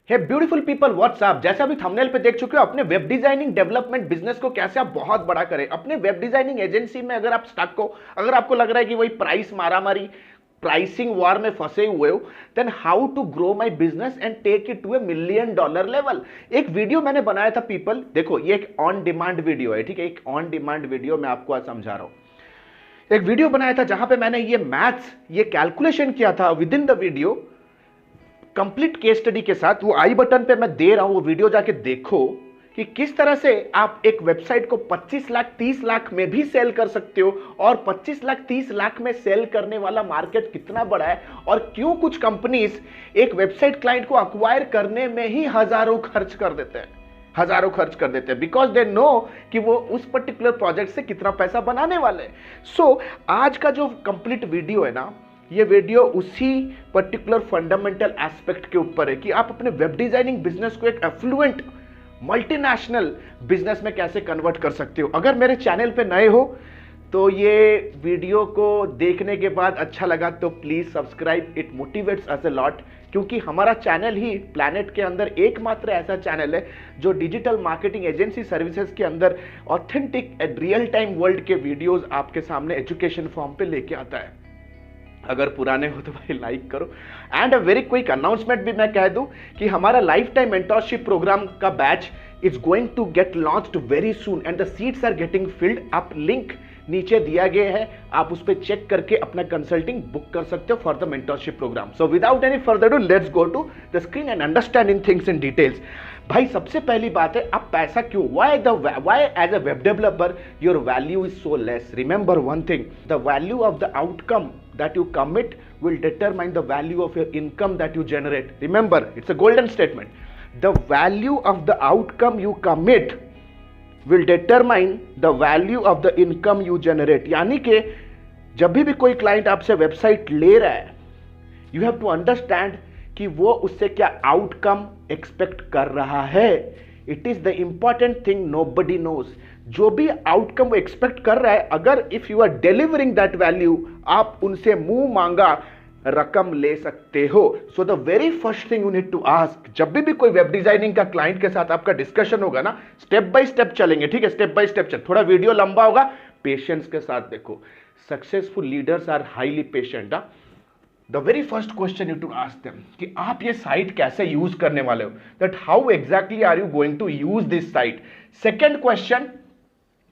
हे beautiful people WhatsApp, जैसा भी thumbnail पे देख चुके हो, अपने वेब डिजाइनिंग डेवलपमेंट बिजनेस को कैसे आप बहुत बड़ा करें। अपने वेब डिजाइनिंग एजेंसी में अगर आप स्टक हो, अगर आपको लग रहा है कि वही प्राइस मारामारी, प्राइसिंग वॉर में फंसे हुए हो, then how to grow my business and take it to $1 million level. एक वीडियो मैंने बनाया था पीपल, देखो ये एक ऑन डिमांड वीडियो है, ठीक है, एक ऑन डिमांड वीडियो मैं आपको आज समझा रहा हूं। एक वीडियो बनाया था जहां पे मैंने ये मैथ्स, ये कैलकुलेशन किया था with in the video, complete case study के साथ। वो आई बटन पे मैं दे रहा हूं, वो वीडियो जाके देखो कि किस तरह से आप एक वेबसाइट को 25 लाख 30 लाख में भी सेल कर सकते हो, और 25 लाख 30 लाख में सेल करने वाला मार्केट कितना बड़ा है, और क्यों कुछ कंपनीज एक वेबसाइट क्लाइंट को अक्वायर करने में ही हजारों खर्च कर देते हैं, हजारों खर्च कर देते हैं, बिकॉज दे नो कि वो उस पर्टिकुलर प्रोजेक्ट से कितना पैसा बनाने वाले हैं। सो आज का जो कंप्लीट वीडियो है ना, ये वीडियो उसी पर्टिकुलर फंडामेंटल एस्पेक्ट के ऊपर है कि आप अपने वेब डिजाइनिंग बिजनेस को एक एफ्लुएंट मल्टीनेशनल बिजनेस में कैसे कन्वर्ट कर सकते हो। अगर मेरे चैनल पे नए हो तो ये वीडियो को देखने के बाद अच्छा लगा तो please subscribe, it motivates us a lot, क्योंकि हमारा चैनल ही प्लैनेट के अंदर एकमात्र ऐसा चैनल है जो डिजिटल मार्केटिंग एजेंसी सर्विसेज के अंदर authentic and real time world के वीडियोस आपके सामने एजुकेशन फॉर्म पे लेके आता है। अगर पुराने हो तो भाई लाइक करो। And a very quick announcement भी मैं कह दूं कि हमारा लाइफ टाइम मेंटरशिप प्रोग्राम का batch is going to get launched very soon and the seats are getting filled. आप लिंक नीचे दिया गया है, आप उस पर चेक करके अपना कंसल्टिंग बुक कर सकते हो for the mentorship programme. So without any further do, let's go to the screen and understanding things in details. भाई सबसे पहली बात है, आप पैसा क्यों, why as a web developer your value is so less? Remember one thing, the value of the outcome that you commit will determine the value of your income that you generate. Remember, it's a golden statement. The value of the outcome you commit will determine the value of the income you generate. यानी कि जब भी कोई client आपसे website ले रहा है, you have to understand कि वो उससे क्या आउटकम एक्सपेक्ट कर रहा है। It is the important thing nobody knows. जो भी आउटकम वो एक्सपेक्ट कर रहा है, अगर if you are delivering that value, आप उनसे मुंह मांगा रकम ले सकते हो। So the very first thing you need to ask, जब भी कोई वेब डिजाइनिंग का क्लाइंट के साथ आपका डिस्कशन होगा ना, स्टेप बाय स्टेप चलेंगे, ठीक है, स्टेप बाय स्टेप चल, थोड़ा वीडियो लंबा होगा, पेशेंस के साथ देखो। Successful leaders are highly patient. The very first question you to ask them कि आप ये साइट कैसे यूज करने वाले हो, that how exactly are you going to use this site. Second question,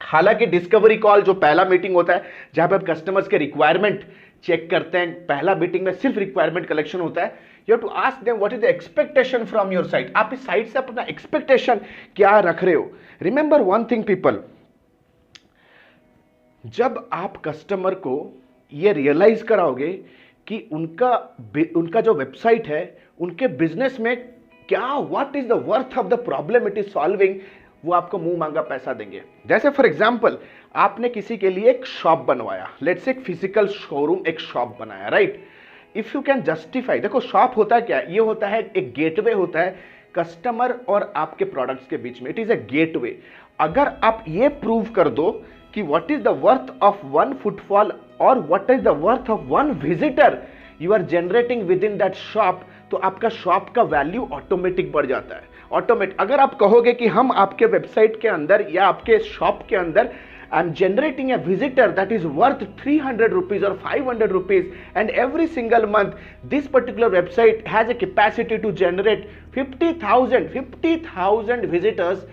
हालांकि डिस्कवरी कॉल जो पहला मीटिंग होता है जहां पे आप कस्टमर्स के रिक्वायरमेंट चेक करते हैं, पहला मीटिंग में सिर्फ रिक्वायरमेंट कलेक्शन होता है। You have to ask them what is the expectation from your site. आप इस साइट से अपना एक्सपेक्टेशन क्या रख रहे हो। रिमेंबर वन थिंग पीपल, जब आप कस्टमर को ये रियलाइज कराओगे कि उनका जो वेबसाइट है, उनके बिजनेस में क्या, what is the worth of the problem it is solving, वो आपको मुंह मांगा पैसा देंगे। जैसे फॉर एग्जांपल, आपने किसी के लिए एक शॉप बनवाया, लेट्स से एक फिजिकल शोरूम, एक शॉप बनाया, right. If you can justify, देखो शॉप होता है क्या, ये होता है एक गेटवे होता है कस्टमर और आपके प्रोडक्ट्स के बीच में, इट इज अ गेटवे। अगर आप ये प्रूव कर दो कि what is the worth of one footfall और what is the worth of one visitor you are generating within that shop, तो आपका शॉप का वैल्यू ऑटोमेटिक बढ़ जाता है, ऑटोमेटिक। अगर आप कहोगे कि हम आपके वेबसाइट के अंदर या आपके शॉप के अंदर I am generating a visitor that is worth 300 rupees और 500 rupees, and every single month this particular website has a capacity to generate 50,000 visitors,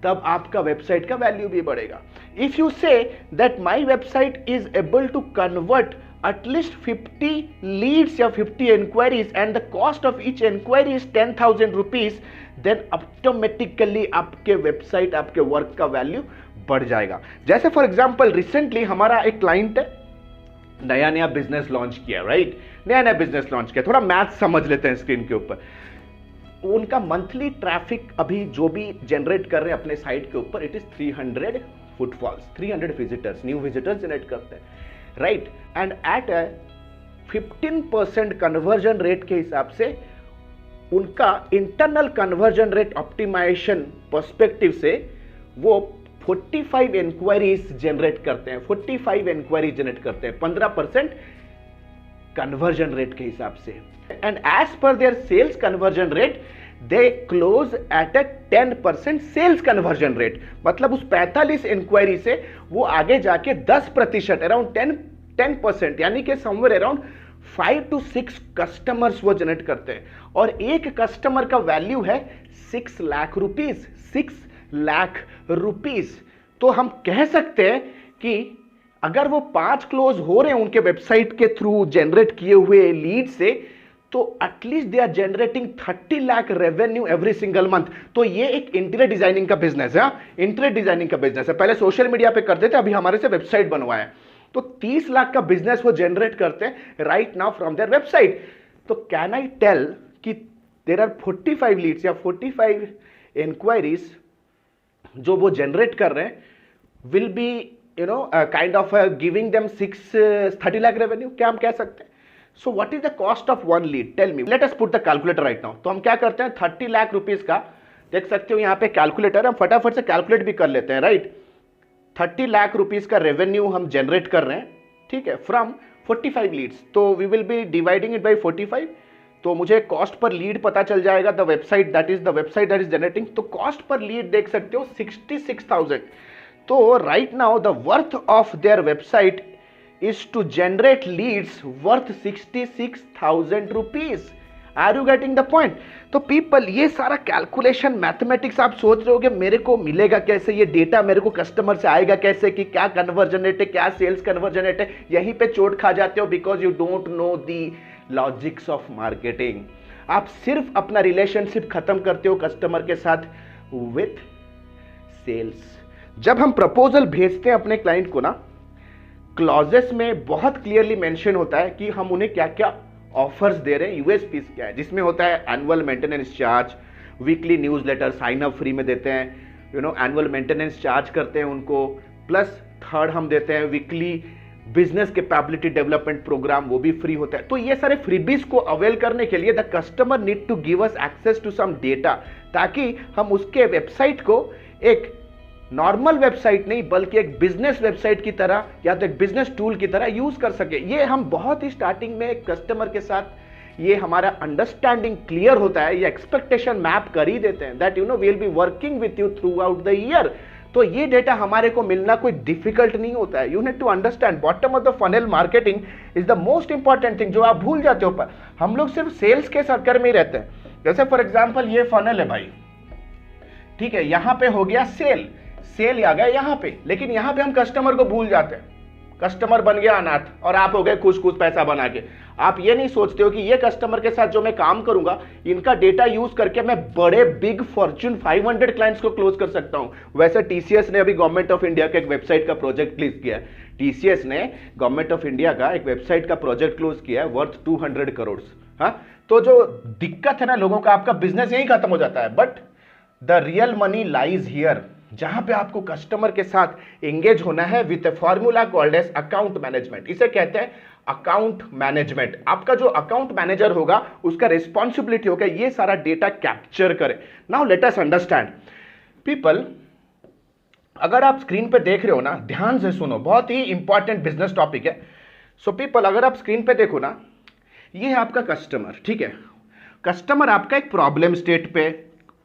तब आपका वेबसाइट का वैल्यू भी बढ़ेगा। If you say that my website is able to convert at least 50 leads या 50 inquiries and the cost of each inquiry is 10,000 rupees, then automatically आपके website, आपके work का value बढ़ जाएगा। जैसे फॉर एग्जाम्पल, रिसेंटली हमारा एक क्लाइंट है, नया बिजनेस लॉन्च किया, राइट, नया बिजनेस लॉन्च किया। थोड़ा मैथ समझ लेते हैं स्क्रीन के ऊपर। उनका मंथली ट्रैफिक अभी जो भी जनरेट कर रहे हैं अपने साइट के ऊपर, it is 300 footfalls, 300 visitors, new visitors generate करते हैं, right. And at 15% conversion rate के हिसाब से उनका internal conversion rate optimisation perspective से वो 45 इंक्वायरीज जनरेट करते हैं, 45 इंक्वायरीज जनरेट करते हैं 15% कन्वर्जन रेट के हिसाब से। And as per their sales conversion rate they close at a 10% sales conversion rate. मतलब उस 45 इंक्वायरी से वो आगे जाके 10%, अराउंड 10% यानी कि समवेयर अराउंड 5 to 6 कस्टमर्स वो जनरेट करते हैं, और एक कस्टमर का वैल्यू है 6 लाख रुपीज, 6 लाख रुपीज। तो हम कह सकते हैं कि अगर वो 5 क्लोज हो रहे हैं उनके वेबसाइट के थ्रू जनरेट किए हुए लीड से, तो at least they are generating 30 lakh revenue every single month. तो ये एक इंटीरियर डिजाइनिंग का बिजनेस है, इंटीरियर डिजाइनिंग का बिजनेस है। पहले सोशल मीडिया पे करते थे, अभी हमारे से वेबसाइट बनवाए, तो 30 लाख का बिजनेस वो जनरेट करते हैं right now from their website. तो कैन आई टेल कि देयर आर 45 लीड्स या 45 इंक्वायरीज जो वो जनरेट कर रहे हैं will be kind of giving them 30 lakh revenue, क्या हम कह सकते हैं? So what is the cost of one lead, tell me, let us put the calculator right now. तो हम क्या करते हैं, 30 लाख रुपीज का, देख सकते हो यहाँ पे कैलकुलेटर, हम फटाफट से कैलकुलेट भी कर लेते हैं, राइट। 30 लाख रुपीज का रेवेन्यू हम जनरेट कर रहे हैं, ठीक है, फ्रॉम 45 लीड्स। तो we will be dividing it by 45, तो मुझे कॉस्ट पर लीड पता चल जाएगा, the website that is generating. तो कॉस्ट पर लीड देख सकते हो 66,000। तो right now the worth of their website is to generate leads worth 66,000 rupees. Are you getting the point? तो people, ये सारा कैलकुलेशन मैथमेटिक्स आप सोच रहे हो कि मेरे को मिलेगा कैसे, ये डेटा मेरे को कस्टमर से आएगा कैसे, कि क्या कन्वर्जन रेट है, क्या सेल्स कन्वर्जन रेट है, यहीं पे चोट खा जाते हो because you don't know the logics of marketing. आप सिर्फ अपना रिलेशनशिप खत्म करते हो कस्टमर के साथ विथ सेल्स। जब हम प्रपोजल भेजते हैं अपने क्लाइंट को ना, क्लॉजेस में बहुत क्लियरली मेंशन होता है कि हम उन्हें क्या क्या ऑफर्स दे रहे हैं, यूएसपीस क्या है, जिसमें होता है annual maintenance charge, weekly newsletter sign up free में देते हैं, एनुअल मेंटेनेंस चार्ज करते हैं उनको, प्लस थर्ड हम देते हैं weekly business capability development programme, वो भी फ्री होता है। तो ये सारे फ्रीबीज को अवेल करने के लिए the customer need to give us access to some data, ताकि हम उसके वेबसाइट को एक नॉर्मल वेबसाइट नहीं बल्कि एक बिजनेस वेबसाइट की तरह या तो एक बिजनेस टूल की तरह यूज कर सके। ये हम बहुत ही स्टार्टिंग में कस्टमर के साथ ये हमारा अंडरस्टैंडिंग क्लियर होता है, ये एक्सपेक्टेशन मैप कर ही देते हैं that we will be working with you throughout the year. तो ये डेटा हमारे को मिलना कोई डिफिकल्ट नहीं होता है। You need to understand bottom of the funnel marketing is the most important thing, जो आप भूल जाते हो। पर हम लोग सिर्फ सेल्स के सर्कल में ही रहते हैं। जैसे फॉर एग्जाम्पल ये फनल है भाई, ठीक है, यहां पे हो गया सेल आ गया यहाँ पे, लेकिन यहाँ पे हम कस्टमर को भूल जाते हैं। कस्टमर बन गया अनाथ और आप हो गए खुश पैसा बना के। आप ये नहीं सोचते हो कि ये कस्टमर के साथ जो मैं काम करूंगा, इनका डेटा यूज करके मैं बड़े बिग फॉर्च्यून 500 क्लाइंट्स को क्लोज कर सकता हूं। वैसे टीसीएस ने अभी गवर्नमेंट ऑफ इंडिया का एक वेबसाइट का प्रोजेक्ट क्लोज किया है। टीसीएस ने गवर्नमेंट ऑफ इंडिया का एक वेबसाइट का प्रोजेक्ट क्लोज किया है वर्थ 200 करोड़। हाँ, तो जो दिक्कत है ना लोगों का, आपका बिजनेस यही खत्म हो जाता है। But the real money lies here, जहां पे आपको कस्टमर के साथ एंगेज होना है with a formula called as account management. इसे कहते हैं अकाउंट मैनेजमेंट। आपका जो अकाउंट मैनेजर होगा उसका रिस्पॉन्सिबिलिटी होगा ये सारा डेटा कैप्चर करे। Now let us understand people, अगर आप स्क्रीन पे देख रहे हो ना, ध्यान से सुनो, बहुत ही इंपॉर्टेंट बिजनेस टॉपिक है। सो पीपल, अगर आप स्क्रीन पे देखो ना, ये है आपका कस्टमर, ठीक है। कस्टमर आपका एक प्रॉब्लम स्टेट पे,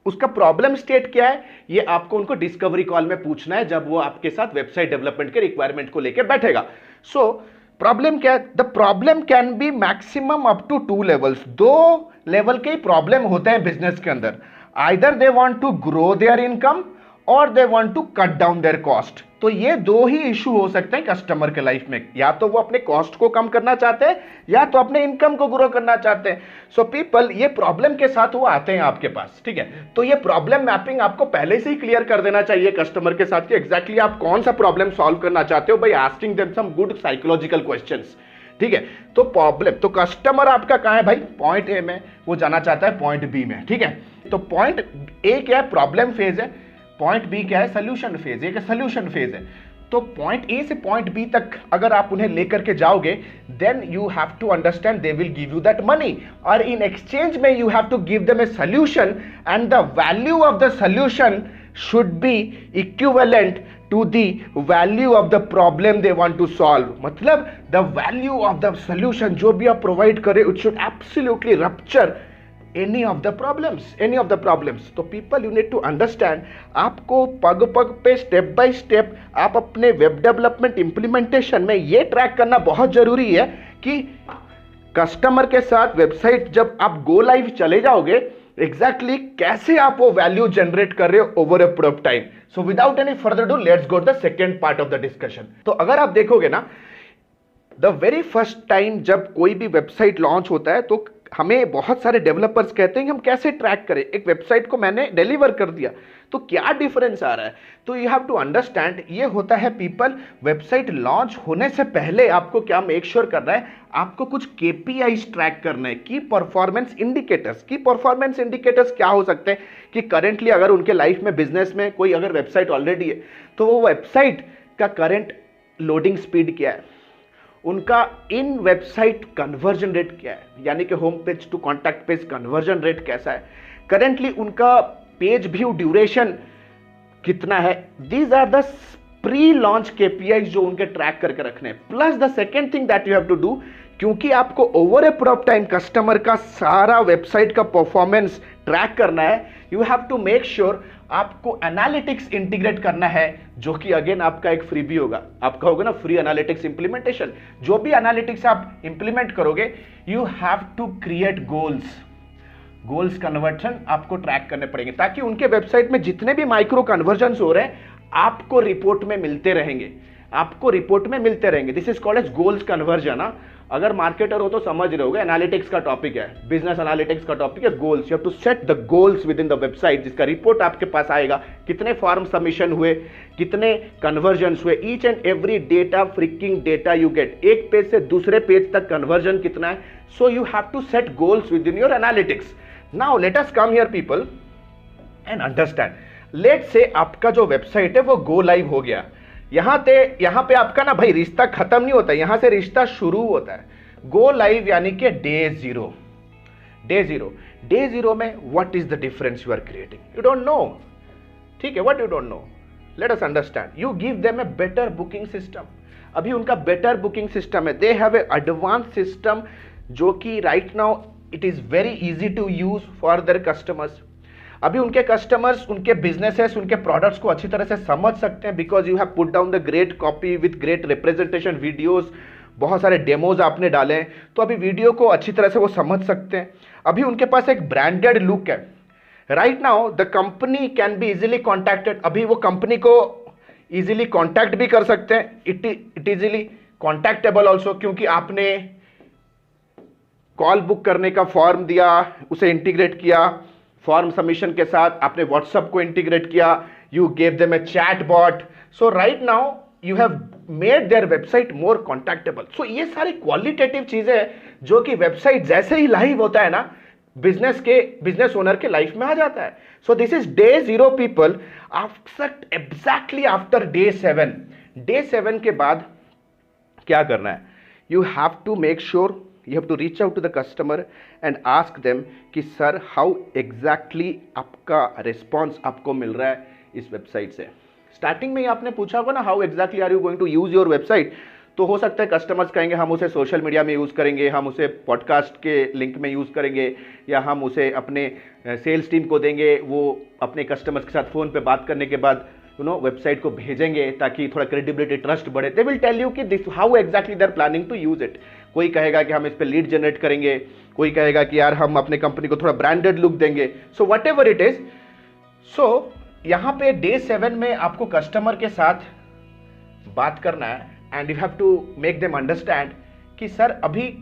उसका प्रॉब्लम स्टेट क्या है ये आपको उनको डिस्कवरी कॉल में पूछना है जब वो आपके साथ वेबसाइट डेवलपमेंट के रिक्वायरमेंट को लेकर बैठेगा। सो प्रॉब्लम क्या है? The problem can be maximum up to 2 levels. 2 level के प्रॉब्लम होते हैं बिजनेस के अंदर। Either they want to grow their income और they want to cut down their cost. तो ये 2 ही इशू हो सकते हैं कस्टमर के लाइफ में, या तो वो अपने कॉस्ट को कम करना चाहते हैं या तो अपने इनकम को ग्रो करना चाहते हैं। सो पीपल, ये प्रॉब्लम के साथ वो आते हैं आपके पास, ठीक है। तो ये प्रॉब्लम मैपिंग आपको पहले से ही क्लियर कर देना चाहिए कस्टमर के साथ कि एग्जैक्टली आप कौन सा प्रॉब्लम सॉल्व करना चाहते हो, by asking them some good psychological questions, ठीक है। तो प्रॉब्लम, तो कस्टमर आपका कहां है भाई? पॉइंट ए में, वो जाना चाहता है पॉइंट बी में, ठीक है। तो पॉइंट ए क्या है? प्रॉब्लम फेज है। पॉइंट बी क्या है? Solution phase. एक सोल्यूशन फेज है। तो पॉइंट ए से पॉइंट बी तक अगर आप उन्हें लेकर के जाओगे, then you have to understand they will give you that money, और इन एक्सचेंज में you have to give them a solution, and the value of the solution should be equivalent to the value of the problem they want to solve. मतलब the value of the solution जो भी आप provide करें, it should absolutely rupture any of the problems. तो people you need to understand, आपको पग पग पे स्टेप बाय स्टेप आप अपने वेब डेवलपमेंट इंप्लीमेंटेशन में ये ट्रैक करना बहुत जरूरी है कि कस्टमर के साथ वेबसाइट जब आप गो लाइव चले जाओगे एग्जैक्टली कैसे आप वो वैल्यू जनरेट कर रहे हो over a period of time. So without any further do let's go to the second part of the discussion. तो अगर आप देखोगे ना, द वेरी फर्स्ट टाइम जब कोई भी वेबसाइट लॉन्च होता है तो हमें बहुत सारे डेवलपर्स कहते हैं कि हम कैसे ट्रैक करें. एक वेबसाइट को मैंने डिलीवर कर दिया तो क्या डिफरेंस आ रहा है. तो यू हैव टू अंडरस्टैंड, ये होता है पीपल, वेबसाइट लॉन्च होने से पहले आपको क्या मेक श्योर करना है, आपको कुछ केपीआईज ट्रैक करना है, की परफॉर्मेंस इंडिकेटर्स. की परफॉर्मेंस इंडिकेटर्स क्या हो सकते हैं कि करेंटली अगर उनके लाइफ में बिजनेस में कोई अगर वेबसाइट ऑलरेडी है तो वो वेबसाइट का करंट लोडिंग स्पीड क्या है, उनका इन वेबसाइट कन्वर्जन रेट क्या है, यानी कि home page to contact page conversion rate कैसा है, करेंटली उनका पेज व्यू ड्यूरेशन कितना है. These are the pre launch KPIs जो उनके ट्रैक करके रखने हैं. Plus the second thing that you have to do, क्योंकि आपको over a period of time customer का सारा वेबसाइट का परफॉर्मेंस ट्रैक करना है, you have to make sure आपको एनालिटिक्स इंटीग्रेट करना है, जो कि अगेन आपका एक फ्री भी होगा. आपका होगा ना फ्री एनालिटिक्स इंप्लीमेंटेशन. जो भी एनालिटिक्स आप इंप्लीमेंट करोगे you have to create goals conversion आपको ट्रैक करने पड़ेंगे, ताकि उनके वेबसाइट में जितने भी माइक्रो कन्वर्जन हो रहे हैं आपको रिपोर्ट में मिलते रहेंगे. This is called as goals conversion. अगर मार्केटर हो तो समझ रहे होगे, एनालिटिक्स का टॉपिक है, बिजनेस एनालिटिक्स का टॉपिक है goals. You have to set the goals within the website, जिसका रिपोर्ट आपके पास आएगा, कितने फॉर्म सबमिशन हुए, कितने कन्वर्जन हुए, each and every data, freaking data you get. एक पेज से दूसरे पेज तक कन्वर्जन कितना है. So you have to set goals within your analytics. Now let us come here people and understand. Let say आपका जो website है वो गो लाइव हो गया. यहां पे आपका ना भाई रिश्ता खत्म नहीं होता, यहां से रिश्ता शुरू होता है. गो लाइव यानी कि डे जीरो में what is the difference you are creating, you don't know. ठीक है, what you don't know, let us understand. You give them a better booking system. अभी उनका बेटर बुकिंग सिस्टम है, they have a advance system जो कि right now it is very easy to use for their customers. अभी उनके customers उनके businesses उनके products को अच्छी तरह से समझ सकते हैं, because you have put down the great copy with great representation videos. बहुत सारे डेमोज आपने डाले हैं, तो अभी वीडियो को अच्छी तरह से वो समझ सकते हैं. अभी उनके पास एक ब्रांडेड लुक है. Right now the company can be easily contacted. अभी वो कंपनी को इजीली कॉन्टैक्ट भी कर सकते हैं, इट इजीली कॉन्टैक्टेबल ऑल्सो, क्योंकि आपने कॉल बुक करने का फॉर्म दिया, उसे इंटीग्रेट किया फॉर्म सबमिशन के साथ, आपने व्हाट्सएप को इंटीग्रेट किया, you gave them a chatbot. So right now you have made their website more contactable. So ये सारी क्वालिटेटिव चीजें हैं जो कि वेबसाइट जैसे ही लाइव होता है ना, बिजनेस ओनर के लाइफ में आ जाता है. So this is day zero people. Exactly after day 7 के बाद क्या करना है, you have to make sure, you have to reach out to the customer and ask them कि सर how exactly आपका response आपको मिल रहा है इस वेबसाइट से. स्टार्टिंग में ही आपने पूछा होगा ना how exactly are you going to use your website, तो हो सकता है कस्टमर्स कहेंगे हम उसे सोशल मीडिया में यूज़ करेंगे, हम उसे पॉडकास्ट के लिंक में यूज़ करेंगे, या हम उसे अपने सेल्स टीम को देंगे, वो अपने कस्टमर्स के साथ फ़ोन पे बात करने के बाद वेबसाइट को भेजेंगे ताकि थोड़ा क्रेडिबिलिटी ट्रस्ट बढ़े. दे विल टेल यू कि this how exactly they are planning to use it. कोई कहेगा कि हम इस पे लीड जनरेट करेंगे, कोई कहेगा कि यार हम अपने कंपनी को थोड़ा ब्रांडेड लुक देंगे. So whatever it is. So यहाँ पे डे 7 में आपको कस्टमर के साथ बात करना है and you have to make them understand कि सर अभी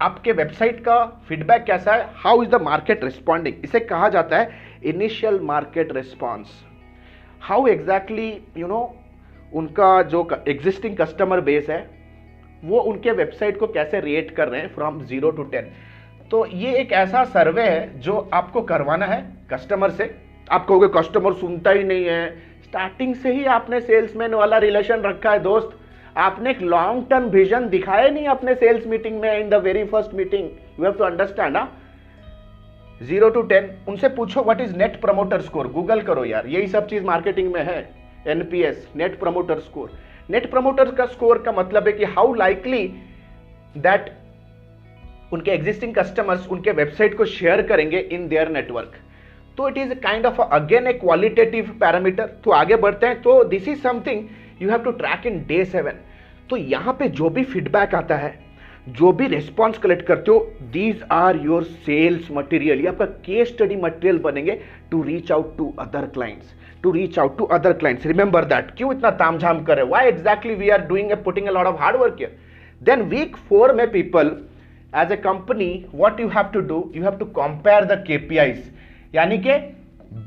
आपके वेबसाइट का फीडबैक कैसा है, how is the market responding. इसे कहा जाता है initial market response. How exactly उनका जो एग्जिस्टिंग कस्टमर बेस है वो उनके वेबसाइट को कैसे रेट कर रहे हैं फ्रॉम 0 to 10. तो ये एक ऐसा सर्वे है जो आपको करवाना है कस्टमर से. आप कहोगे कस्टमर सुनता ही नहीं है. स्टार्टिंग से ही आपने सेल्समैन वाला रिलेशन रखा है दोस्त. आपने एक लॉन्ग टर्म विजन दिखाया नहीं अपने सेल्स मीटिंग में, in the very first meeting. You have to understand. 0 to 10 उनसे पूछो what is net promoter score. Google करो यार, यही सब चीज मार्केटिंग में है. NPS, net promoter score. Net promoter का स्कोर का मतलब है कि हाउ लाइकली दैट उनके एग्जिस्टिंग कस्टमर्स उनके वेबसाइट को शेयर करेंगे इन देयर नेटवर्क। तो it is kind of again a qualitative parameter. तो आगे बढ़ते हैं। तो this is something you have to track in day 7। तो यहां पे जो भी फीडबैक आता है, जो भी रिस्पॉन्स कलेक्ट करते हो, these are your sales material, ये आपका केस स्टडी मटेरियल बनेंगे to reach out to other clients, to reach out to other clients. Remember that. क्यों इतना तामझाम कर रहे, why exactly we are doing putting a lot of hard work here. Then week 4 में people as a company what you have to do, you have to compare the KPIs, यानी कि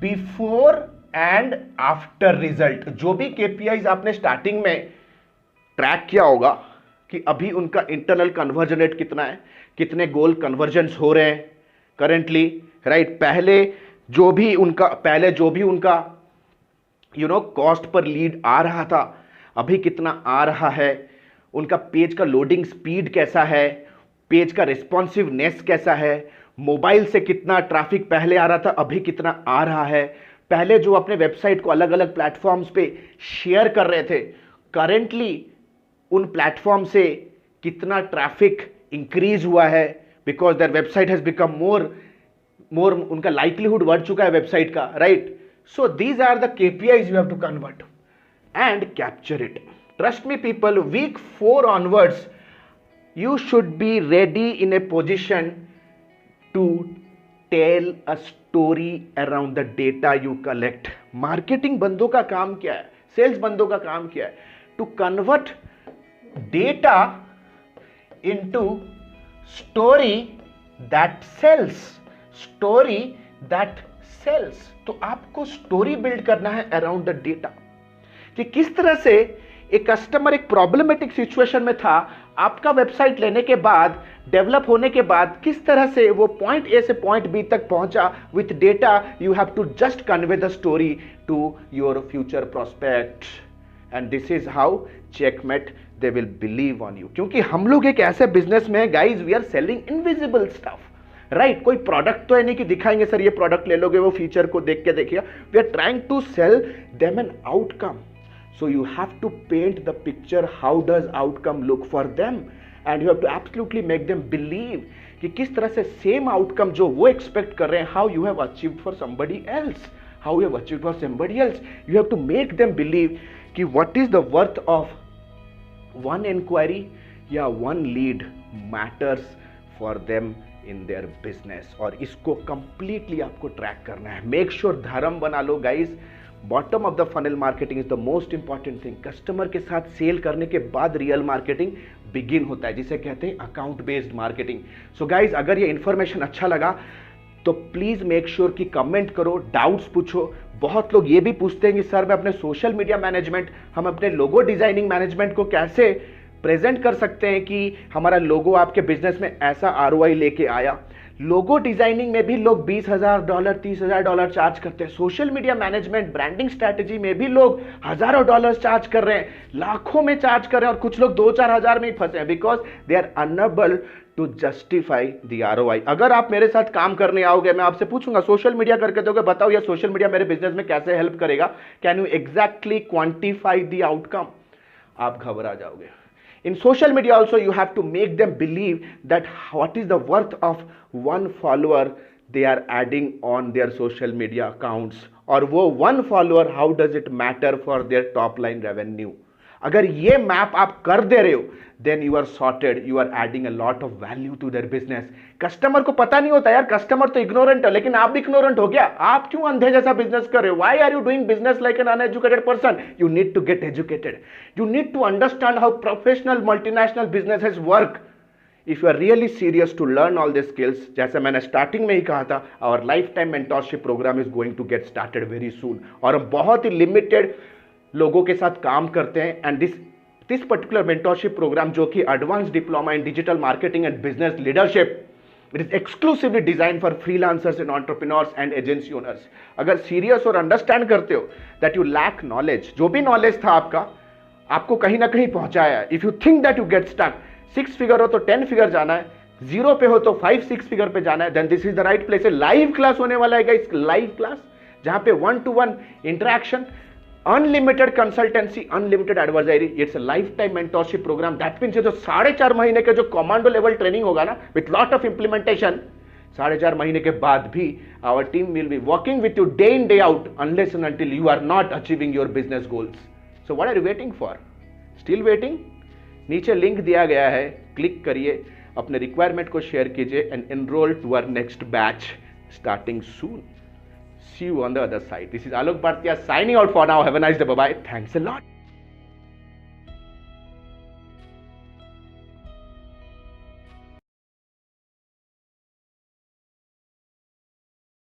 before and after result. जो भी KPIs आपने starting में track किया होगा कि अभी उनका इंटरनल कन्वर्जन रेट कितना है, कितने गोल कन्वर्जन्स हो रहे हैं करेंटली, राइट। पहले जो भी उनका कॉस्ट पर लीड आ रहा था, अभी कितना आ रहा है, उनका पेज का लोडिंग स्पीड कैसा है, पेज का रिस्पॉन्सिवनेस कैसा है, मोबाइल से कितना ट्रैफिक पहले आ रहा था, अभी कितना आ रहा है, पहले जो अपने वेबसाइट को अलग अलग प्लेटफॉर्म्स पे शेयर कर रहे थे, करेंटली उन प्लेटफॉर्म से कितना ट्रैफिक इंक्रीज हुआ है, because their website has become more उनका लाइवलीहुड बढ़ चुका है वेबसाइट का, right. So these are the KPIs you have to convert and capture it. Trust me people, week 4 onwards you should be ready in a position to tell a story around the data you collect. Marketing बंदों का काम क्या है, sales बंदों का काम क्या है, to convert data into story that sells, story that sells. तो आपको स्टोरी बिल्ड करना है अराउंड द डेटा कि किस तरह से एक कस्टमर एक प्रॉब्लमेटिक सिचुएशन में था, आपका वेबसाइट लेने के बाद, डेवलप होने के बाद किस तरह से वो पॉइंट ए से पॉइंट बी तक पहुंचा। With data you have to just convey the story to your future prospect, and this is how checkmate they will believe on you. क्योंकि हम लोग एक ऐसे बिजनेस में है guys, we are selling invisible stuff, right. कोई product तो है नहीं कि दिखाएंगे सर ये प्रोडक्ट ले लोगे, वो फीचर को देख के देखिए। We are trying to sell them an outcome. So you have to paint the picture, how does outcome look for them, and you have to absolutely make them believe कि किस तरह से same outcome जो वो expect कर रहे हैं, how you have achieved for somebody else, how you have achieved for somebody else. You have to make them believe कि what is the worth of one inquiry या one lead matters for them in their business. और इसको completely आपको track करना है. Make sure धर्म बना लो guys. Bottom of the funnel marketing is the most important thing. Customer के साथ सेल करने के बाद रियल मार्केटिंग बिगिन होता है, जिसे कहते हैं account based marketing. So guys, अगर ये इंफॉर्मेशन अच्छा लगा तो प्लीज मेक श्योर कि कमेंट करो, डाउट्स पूछो. बहुत लोग ये भी पूछते हैं कि सर मैं अपने सोशल मीडिया मैनेजमेंट, हम अपने लोगो डिजाइनिंग मैनेजमेंट को कैसे प्रेजेंट कर सकते हैं कि हमारा लोगो आपके बिजनेस में ऐसा आरओआई लेके आया. लोगो डिजाइनिंग में भी लोग $20,000 $30,000 चार्ज करते हैं. Social media management branding strategy में भी लोग हजारों डॉलर्स चार्ज कर रहे हैं, लाखों में चार्ज कर रहे हैं, और कुछ लोग 2-4 हजार में ही फंसे हैं because they are unable to justify the ROI. अगर आप मेरे साथ काम करने आओगे, मैं आपसे पूछूंगा सोशल मीडिया करके दोगे, बताओ ये सोशल मीडिया मेरे बिजनेस में कैसे हेल्प करेगा, can you exactly quantify the outcome? आप घबरा जाओगे. In social media also you have to make them believe that what is the worth of one follower they are adding on their social media accounts, और वो one follower how does it matter for their top line revenue. अगर ये map आप कर दे रहे हो then you are sorted, you are adding a lot of value to their business. Customer को पता नहीं होता यार, कस्टमर तो इग्नोरेंट है, लेकिन आप भी इग्नोरेंट हो गया. आप क्यों अंधे जैसा बिजनेस कर रहे हो? Why are you doing business like an uneducated person? You need to get educated. You need to understand how professional multinational businesses work. If you are really serious to learn all these skills, जैसे मैंने starting में ही कहा था, our lifetime mentorship program is going to get started very soon. और हम बहुत ही limited लोगों के साथ काम करते हैं, and this particular mentorship program जो कि advance diploma in digital marketing and business leadership, it is exclusively design for freelancers and entrepreneurs and agency owners. अगर सीरियस और अंडरस्टैंड करते हो दैट यू लैक नॉलेज, जो भी नॉलेज था आपको कहीं ना कहीं पहुंचाया है. If you think that you get stuck, 6 figure हो तो 10 फिगर जाना है, 0 पे हो तो 5-6 फिगर पे जाना है, then this is the right place. Live class होने वाला है गाइस, लाइव क्लास जहां पे 1-to-1 interaction, unlimited consultancy, unlimited advisory, it's a lifetime mentorship program. That means जो 4.5 महीने के जो कमांडो लेवल ट्रेनिंग होगा ना, विथ लॉट ऑफ इंप्लीमेंटेशन, 4.5 महीने के बाद भी our team will be working with you day in day out unless and until you are not achieving your business goals. So what are you waiting for? Still waiting? नीचे link दिया गया है, click करिए, अपने requirement को share कीजिए and enrol to our next batch starting soon. See you on the other side. This is Alok Bhartia signing out for now. Have a nice day. Bye bye. Thanks a lot.